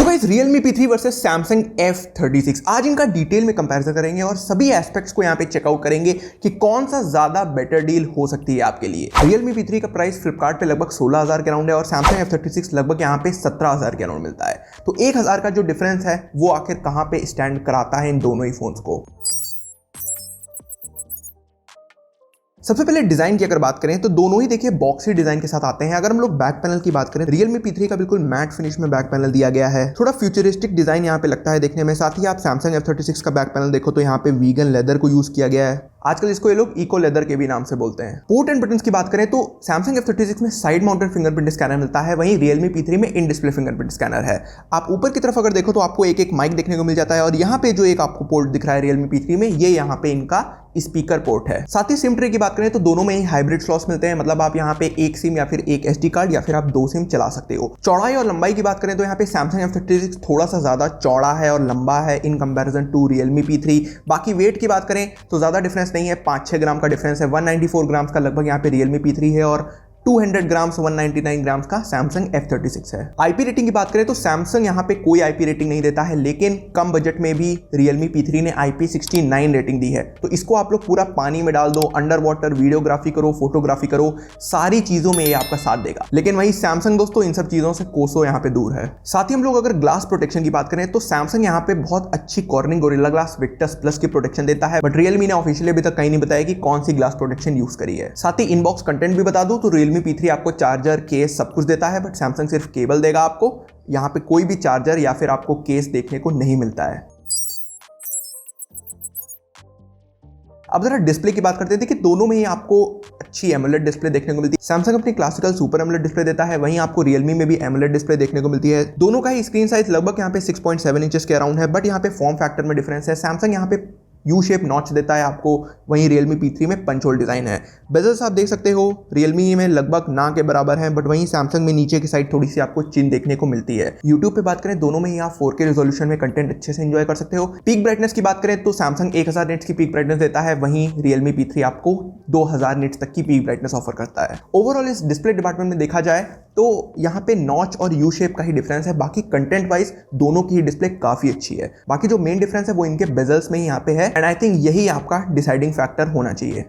Guys Realme P3 versus Samsung F36 आज इनका detail में कंपैरिजन करेंगे और सभी एस्पेक्ट्स को यहाँ पे चेकआउट करेंगे कि कौन सा ज्यादा बेटर डील हो सकती है आपके लिए। Realme P3 का प्राइस फ्लिपकार्ट पे लगभग 16,000 के अराउंड है और Samsung F36 लगभग यहाँ पे 17,000 के अराउंड मिलता है। तो 1,000 का जो डिफरेंस है वो आखिर कहाँ पे स्टैंड कराता है इन दोनों ही फोन्स को। सबसे पहले डिजाइन की अगर बात करें तो दोनों ही देखिए बॉक्सी डिजाइन के साथ आते हैं। अगर हम लोग बैक पैनल की बात करें Realme P3 का बिल्कुल मैट फिनिश में बैक पैनल दिया गया है, थोड़ा फ्यूचरिस्टिक डिजाइन यहाँ पे लगता है देखने में। साथ ही आप Samsung F36 का बैक पैनल देखो तो यहाँ पे वीगन लेदर को यूज किया गया है, आजकल इसको ये लोग इको लेदर के भी नाम से बोलते हैं। पोर्ट एंड बटन्स की बात करें तो Samsung F36 में साइड माउंटेड फिंगरप्रिंट स्कैनर मिलता है, वहीं Realme P3 में इन डिस्प्ले फिंगरप्रिंट स्कैनर है। आप ऊपर की तरफ अगर देखो तो आपको एक एक माइक देखने को मिल जाता है और यहाँ पे जो एक आपको पोर्ट दिख रहा है Realme P3 में, ये यहाँ पे इनका स्पीकर पोर्ट है। साथ ही सिम ट्रे की बात करें तो दोनों में ही हाइब्रिड स्लॉट्स मिलते हैं, मतलब आप यहाँ पे एक सिम या फिर एक SD कार्ड या फिर आप 2 सिम चला सकते हो। चौड़ाई और लंबाई की बात करें तो यहाँ पे Samsung F36 थोड़ा सा ज्यादा चौड़ा है और लंबा है in comparison to Realme P3। बाकी वेट की बात करें तो ज्यादा डिफरेंस नहीं है, 5-6 ग्राम का डिफरेंस है। 194 ग्राम का लगभग यहाँ पे Realme P3 है और 200 ग्राम्स 199 ग्राम्स का Samsung F36 है। आईपी रेटिंग की बात करें तो Samsung यहाँ पे कोई आईपी रेटिंग नहीं देता है, लेकिन कम बजट में भी Realme P3 ने IP69 रेटिंग दी है। तो इसको आप लोग पूरा पानी में डाल दो, अंडर वाटर वीडियोग्राफी करो, फोटोग्राफी करो, सारी चीजों में ये आपका साथ देगा। लेकिन वही Samsung दोस्तों इन सब चीजों से कोसों यहाँ पे दूर है। साथ ही हम लोग अगर ग्लास प्रोटेक्शन की बात करें तो Samsung यहाँ पे बहुत अच्छी cornering gorilla glass Victus plus की प्रोटेक्शन देता है, बट Realme ने ऑफिशियली अभी तक कहीं नहीं बताया कि कौन सी ग्लास प्रोटेक्शन यूज करी है। साथ ही इनबॉक्स कंटेंट भी बता दूं तो Realme P3 आपको चार्जर केस सब कुछ देता है, बट Samsung सिर्फ केबल देगा आपको। यहाँ पे कोई भी चार्जर या फिर आपको केस देखने को नहीं मिलता है। अब जरा डिस्प्ले की बात करते हैं, देखिए दोनों में ही आपको अच्छी एमोलेड डिस्प्ले देखने को मिलती है। Samsung अपनी क्लासिकल सुपर एमोलेड डिस्प्ले देता है, वहीं आपको Realme में भी एमोलेड डिस्प्ले देखने को मिलती है। दोनों का ही स्क्रीन साइज लगभग यहाँ पे 6.7 इंचेस के अराउंड है, बट यहाँ पे फॉर्म फैक्टर में डिफरेंस है। Samsung यहाँ पे यू शेप नॉच देता है आपको, वहीं Realme P3 में पंच होल डिजाइन है। बेजल्स आप देख सकते हो Realme में लगभग ना के बराबर है, बट वहीं Samsung में नीचे की साइड थोड़ी सी आपको चिन देखने को मिलती है। YouTube पे बात करें दोनों में ही आप 4K रेजोल्यूशन में कंटेंट अच्छे से एंजॉय कर सकते हो। पीक ब्राइटनेस की बात करें तो Samsung 1000 निट्स की पीक ब्राइटनेस देता है, वहीं Realme P3 आपको 2000 निट्स तक की पीक ब्राइटनेस ऑफर करता है। ओवरऑल इस डिस्प्ले डिपार्टमेंट में देखा जाए तो यहाँ पे नॉच और यू शेप का ही डिफरेंस है, बाकी कंटेंट वाइज दोनों की डिस्प्ले काफी अच्छी है। बाकी जो मेन डिफरेंस है वो इनके बेजल्स में ही यहाँ पे है, एंड आई थिंक यही आपका डिसाइडिंग फैक्टर होना चाहिए।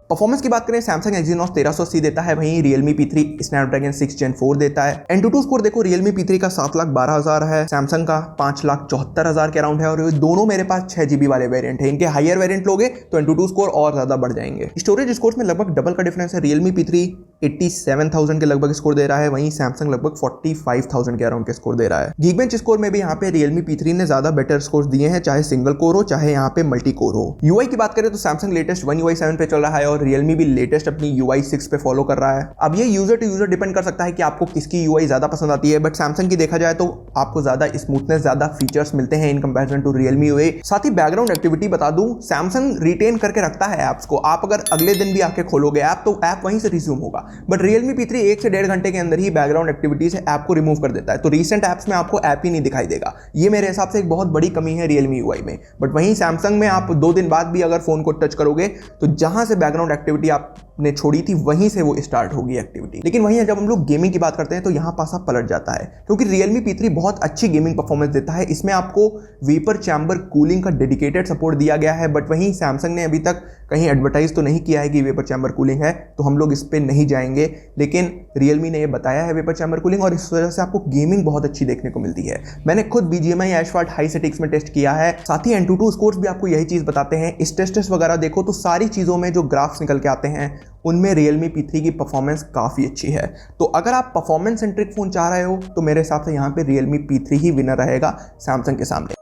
परफॉर्मेंस की बात करें Samsung Exynos 1380 देता है, वहीं Realme P3 Snapdragon 6 Gen 4 देता है। Antutu स्कोर देखो Realme P3 का 7,12,000 है, Samsung का 5,74,000 के अराउंड है और ये दोनों मेरे पास 6GB वाले वेरिएंट है। इनके हायर वेरिएंट लोगे तो Antutu स्कोर और ज्यादा बढ़ जाएंगे। स्टोरेज स्कोर्स में लगभग डबल का डिफरेंस है। Realme P3 87,000 के लगभग स्कोर दे रहा है, वहीं Samsung लगभग 45,000 के अराउंड के स्कोर दे रहा है। Geekbench स्कोर में भी यहाँ पे Realme P3 ने ज्यादा बेटर स्कोर्स दिए हैं, चाहे सिंगल कोर हो चाहे यहाँ पे मल्टी कोर हो। UI की बात करें तो Samsung लेटेस्ट One UI 7 पे चल रहा है और Realme भी लेटेस्ट अपनी UI 6 पे फॉलो कर रहा है। अब ये यूजर टू यूजर डिपेंड कर सकता है कि आपको किसकी UI ज्यादा पसंद आती है, बट Samsung की देखा जाए तो आपको ज्यादा स्मूथनेस, ज्यादा फीचर्स मिलते हैं in comparison to Realme UI। साथ ही बैकग्राउंड एक्टिविटी बता दूं, Samsung रिटेन करके रखता है ऐप्स को। आप अगर अगले दिन भी आके खोलोगे ऐप तो ऐप वहीं से रिज्यूम होगा, बट Realme P3 1 से 1.5 घंटे के अंदर ही बैकग्राउंड एक्टिविटी से ऐप को रिमूव कर देता है। तो रीसेंट ऐप्स में आपको ऐप ही नहीं दिखाई देगा। ये मेरे हिसाब से एक बहुत बड़ी कमी है Realme UI में। बट वहीं Samsung में आप 2 दिन बाद भी अगर फोन को टच करोगे तो जहां से बैकग्राउंड एक्टिविटी आपने छोड़ी थी वहीं से वो स्टार्ट होगी एक्टिविटी। लेकिन वहीं जब हम लोग गेमिंग की बात करते हैं तो यहाँ पासा पलट जाता है, क्योंकि Realme P3 बहुत अच्छी गेमिंग परफॉर्मेंस देता है। इसमें आपको वेपर चैम्बर कूलिंग का डेडिकेटेड सपोर्ट दिया गया है, बट वहीं Samsung ने अभी तक कहीं एडवर्टाइज तो नहीं किया है कि वेपर चैम्बर कूलिंग है, तो हम लोग इस पे नहीं जाएंगे। लेकिन Realme ने ये बताया है वेपर चैम्बर कूलिंग, और इस वजह से आपको गेमिंग बहुत अच्छी देखने को मिलती है। मैंने खुद BGMI Asphalt हाई सेटिंग्स में टेस्ट किया है, साथ ही Antutu स्कोर्स भी आपको यही चीज बताते हैं। इस टेस्ट वगैरह देखो तो सारी चीजों में जो ग्राफ्स निकल के आते हैं उनमें Realme P3 की परफॉर्मेंस काफी अच्छी है। तो अगर आप परफॉर्मेंस सेंट्रिक फोन चाह रहे हो तो मेरे हिसाब से यहाँ पे Realme P3 ही विनर रहेगा Samsung के सामने।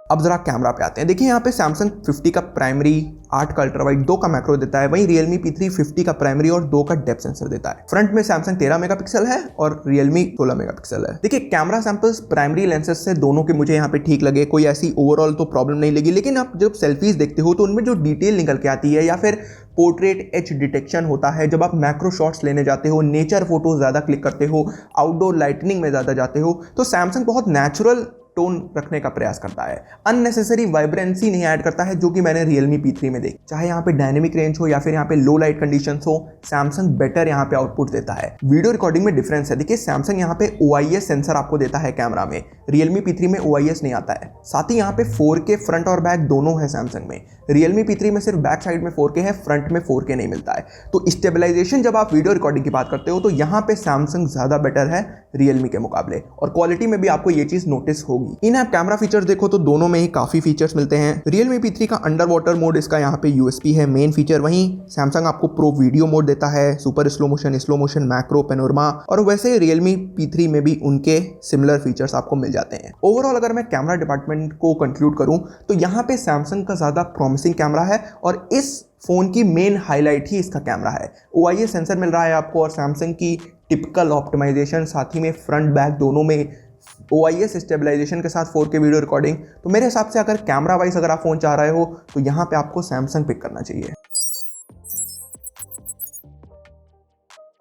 अब जरा कैमरा पे आते हैं। देखिए यहाँ पे Samsung 50 का प्राइमरी, 8 का अल्ट्रा वाइड, 2 का मैक्रो देता है, वहीं Realme P3 50 का प्राइमरी और 2 का डेप्थ सेंसर देता है। फ्रंट में Samsung 13 मेगापिक्सल है और Realme 16 मेगापिक्सल है। देखिए कैमरा सैंपल्स प्राइमरी लेंसेज से दोनों के मुझे यहाँ पे ठीक लगे, कोई ऐसी ओवरऑल तो प्रॉब्लम नहीं लगी। लेकिन आप जब सेल्फीज देखते हो तो उनमें जो डिटेल निकल के आती है या फिर पोर्ट्रेट एच डिटेक्शन होता है, जब आप मैक्रो शॉट्स लेने जाते हो, नेचर फोटोज ज्यादा क्लिक करते हो, आउटडोर लाइटनिंग में ज्यादा जाते हो, तो Samsung बहुत नेचुरल टोन रखने का प्रयास करता है, अननेसेसरी वाइब्रेंसी नहीं ऐड करता है, जो कि मैंने Realme P3 में देखी। चाहे यहाँ पे डायनेमिक रेंज हो या फिर यहाँ पे लो लाइट कंडीशंस हो, सैमसंग बेटर यहाँ पे आउटपुट देता है। वीडियो रिकॉर्डिंग में डिफरेंस है, देखिए सैमसंग यहाँ पे OIS सेंसर आपको देता है कैमरा में, Realme P3 में OIS नहीं आता है। साथ ही यहाँ पे 4K फ्रंट और बैक दोनों है सैमसंग में, Realme P3 में सिर्फ बैक साइड में 4K है, फ्रंट में 4K नहीं मिलता है। तो स्टेबलाइजेशन जब आप वीडियो रिकॉर्डिंग की बात करते हो तो यहाँ पे सैमसंग ज्यादा बेटर है Realme के मुकाबले, और क्वालिटी में भी आपको ये चीज नोटिस होगी। इन ऐप कैमरा फीचर्स देखो तो दोनों में ही काफी फीचर्स मिलते हैं। Realme P3 का अंडर वाटर मोड इसका यहाँ पे USP है, मेन फीचर। वहीं सैमसंग आपको प्रो वीडियो मोड देता है, super slow motion, macro, panorama, और वैसे Realme P3 में भी उनके सिमिलर फीचर्स आपको मिल जाते हैं। ओवरऑल अगर मैं कैमरा डिपार्टमेंट को कंक्लूड करूं तो यहाँ पे सैमसंग का ज्यादा प्रॉमिसिंग कैमरा है, और इस फोन की मेन हाईलाइट ही इसका कैमरा है। OIS सेंसर मिल रहा है आपको, और सैमसंग की टिपिकल ऑप्टिमाइजेशन, साथ ही में फ्रंट बैक दोनों में OIS स्टेबलाइजेशन के साथ 4K वीडियो रिकॉर्डिंग। तो मेरे हिसाब से अगर कैमरा वाइज अगर आप फोन चाह रहे हो तो यहाँ पे आपको सैमसंग पिक करना चाहिए।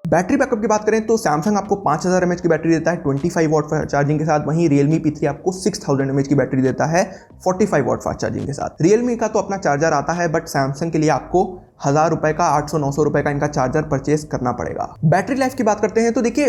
बैटरी बैकअप की बात करें तो सैमसंग आपको 5000 mAh की बैटरी देता है 25 वॉट फास्ट चार्जिंग के साथ। वहीं Realme P3 आपको 6000 mAh की बैटरी देता है 45 वॉट फास्ट चार्जिंग के साथ। Realme का तो अपना चार्जर आता है, बट सैमसंग के लिए आपको 1000 रुपए का 800-900 रुपए का इनका चार्जर परचेस करना पड़ेगा। बैटरी लाइफ की बात करते हैं तो देखिए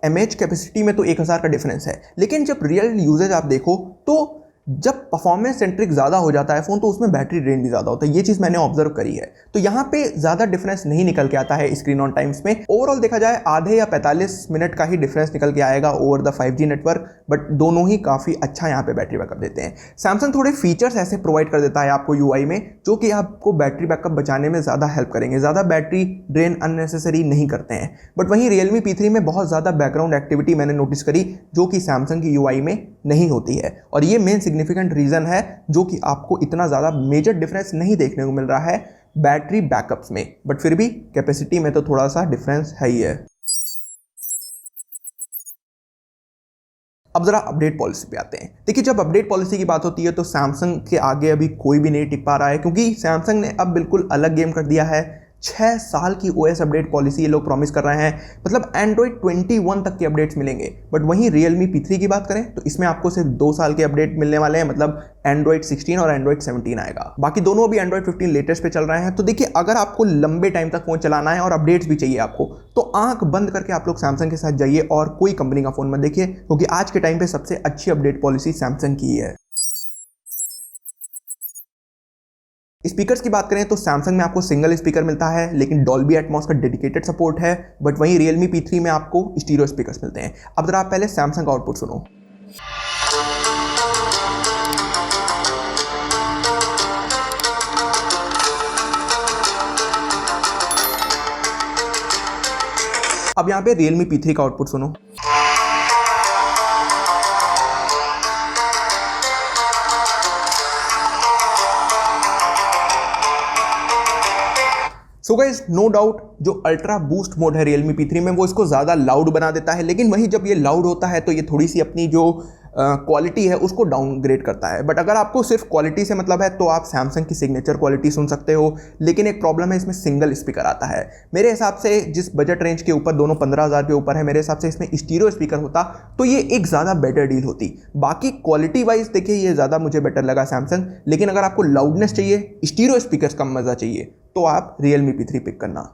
mAh कैपेसिटी में तो 1000 का डिफरेंस है, लेकिन जब रियल यूजेज आप देखो तो जब परफॉर्मेंस सेंट्रिक ज़्यादा हो जाता है फ़ोन तो उसमें बैटरी ड्रेन भी ज़्यादा होता है। ये चीज़ मैंने ऑब्जर्व करी है। तो यहाँ पे ज़्यादा डिफरेंस नहीं निकल के आता है स्क्रीन ऑन टाइम्स में। ओवरऑल देखा जाए आधे या 45 मिनट का ही डिफरेंस निकल के आएगा over the 5G network, but दोनों ही काफ़ी अच्छा यहाँ पे बैटरी बैकअप देते हैं। सैमसंग थोड़े फीचर्स ऐसे प्रोवाइड कर देता है आपको UI में, जो कि आपको बैटरी बैकअप बचाने में ज़्यादा हेल्प करेंगे, ज़्यादा बैटरी ड्रेन अननेसेसरी नहीं करते हैं। बट वहीं Realme P3 में बहुत ज़्यादा बैकग्राउंड एक्टिविटी मैंने नोटिस करी, जो कि सैमसंग की UI में नहीं होती है, और ये मेन सिग्निफिकेंट रीज़न है जो कि आपको इतना ज़्यादा मेजर डिफरेंस नहीं देखने को मिल रहा है बैटरी बैकअप्स में, बट फिर भी कैपेसिटी में तो थोड़ा सा डिफरेंस है ही है। अब जरा अपडेट पॉलिसी पे आते हैं। देखिए जब अपडेट पॉलिसी की बात होती है तो सैमसंग के आगे अभी कोई भी नहीं टिक पा रहा है, क्योंकि सैमसंग ने अब बिल्कुल अलग गेम कर दिया है। 6 साल की OS अपडेट पॉलिसी ये लोग प्रॉमिस कर रहे हैं, मतलब एंड्रॉइड 21 तक के अपडेट्स मिलेंगे। बट वहीं Realme P3 की बात करें तो इसमें आपको सिर्फ 2 साल के अपडेट मिलने वाले हैं, मतलब एंड्रॉइड 16 और एंड्रॉइड 17 आएगा। बाकी दोनों अभी एंड्रॉइड 15 लेटेस्ट पे चल रहे हैं। तो देखिए अगर आपको लंबे टाइम तक फोन चलाना है और अपडेट्स भी चाहिए आपको, तो आंख बंद करके आप लोग सैमसंग के साथ जाइए और कोई कंपनी का फोन मत देखिए, क्योंकि आज के टाइम पे सबसे अच्छी अपडेट पॉलिसी सैमसंग की है। स्पीकर्स की बात करें तो सैमसंग में आपको सिंगल स्पीकर मिलता है, लेकिन डॉल्बी एटमॉस का डेडिकेटेड सपोर्ट है। बट वहीं Realme P3 में आपको स्टीरियो स्पीकर्स मिलते हैं। अब जरा आप पहले सैमसंग का आउटपुट सुनो। अब यहाँ पे Realme P3 का आउटपुट सुनो। सो गाइस नो डाउट जो अल्ट्रा बूस्ट मोड है Realme P3 में वो इसको ज़्यादा लाउड बना देता है, लेकिन वहीं जब ये लाउड होता है तो ये थोड़ी सी अपनी जो क्वालिटी है उसको डाउनग्रेड करता है। बट अगर आपको सिर्फ क्वालिटी से मतलब है तो आप सैमसंग की सिग्नेचर क्वालिटी सुन सकते हो, लेकिन एक प्रॉब्लम है इसमें सिंगल स्पीकर आता है। मेरे हिसाब से जिस बजट रेंज के ऊपर दोनों 15,000 के ऊपर है, मेरे हिसाब से इसमें स्टीरियो स्पीकर होता तो ये एक ज़्यादा बेटर डील होती। बाकी क्वालिटी वाइज देखिए ये ज़्यादा मुझे बेटर लगा सैमसंग, लेकिन अगर आपको लाउडनेस चाहिए, स्टीरियो स्पीकर का मज़ा चाहिए, तो आप Realme P3 पिक करना।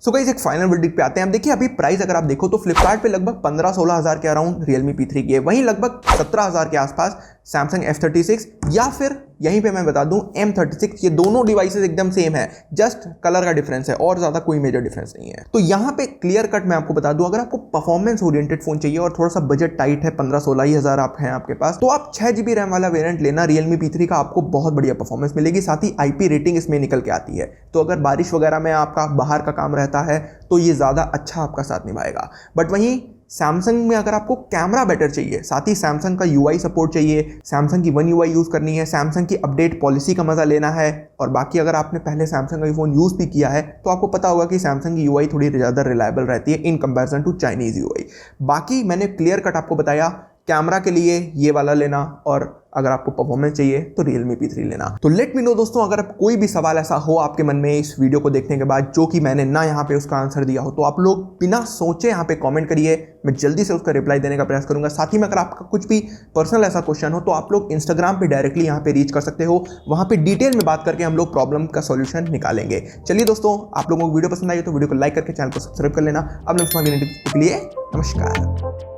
सो गाइस एक फाइनल वर्डिक्ट पे आते हैं। अब देखिए अभी प्राइस अगर आप देखो तो फ्लिपकार्ट पे लगभग 15-16 हज़ार के अराउंड Realme P3 की है, वहीं लगभग 17 हज़ार के आसपास Samsung F36, या फिर यहीं पे मैं बता दूं M36। ये दोनों डिवाइसेस एकदम सेम है, जस्ट कलर का डिफरेंस है और ज़्यादा कोई मेजर डिफरेंस नहीं है। तो यहाँ पे क्लियर कट मैं आपको बता दूं, अगर आपको परफॉर्मेंस ओरिएंटेड फोन चाहिए और थोड़ा सा बजट टाइट है, 15-16 ही हज़ार आप हैं आपके पास, तो आप 6GB रैम वाला वेरिएंट लेना। Realme P3 का आपको बहुत बढ़िया परफॉर्मेंस मिलेगी, साथ ही IP रेटिंग इसमें निकल के आती है। तो अगर बारिश वगैरह में आपका बाहर का काम रहता है तो ये ज़्यादा अच्छा आपका साथ निभाएगा। बट वहीं सैमसंग में अगर आपको कैमरा बेटर चाहिए, साथ ही सैमसंग का UI सपोर्ट चाहिए, सैमसंग की One UI यूज़ करनी है, सैमसंग की अपडेट पॉलिसी का मज़ा लेना है, और बाकी अगर आपने पहले सैमसंग का फ़ोन यूज़ भी किया है तो आपको पता होगा कि सैमसंग की UI थोड़ी ज़्यादा रिलायबल रहती है in comparison to Chinese UI। बाकी मैंने क्लियर कट आपको बताया कैमरा के लिए ये वाला लेना, और अगर आपको परफॉर्मेंस चाहिए तो Realme P3 लेना। तो लेट मी नो दोस्तों, अगर कोई भी सवाल ऐसा हो आपके मन में इस वीडियो को देखने के बाद जो कि मैंने ना यहाँ पे उसका आंसर दिया हो, तो आप लोग बिना सोचे यहाँ पे कमेंट करिए, मैं जल्दी से उसका रिप्लाई देने का प्रयास करूंगा। साथ ही में अगर आपका कुछ भी पर्सनल ऐसा क्वेश्चन हो तो आप लोग इंस्टाग्राम पे डायरेक्टली यहाँ पे रीच कर सकते हो, वहाँ पे डिटेल में बात करके हम लोग प्रॉब्लम का सॉल्यूशन निकालेंगे। चलिए दोस्तों, आप लोगों को वीडियो पसंद आई तो वीडियो को लाइक करके चैनल को सब्सक्राइब कर लेना। अब नेक्स्ट के लिए नमस्कार।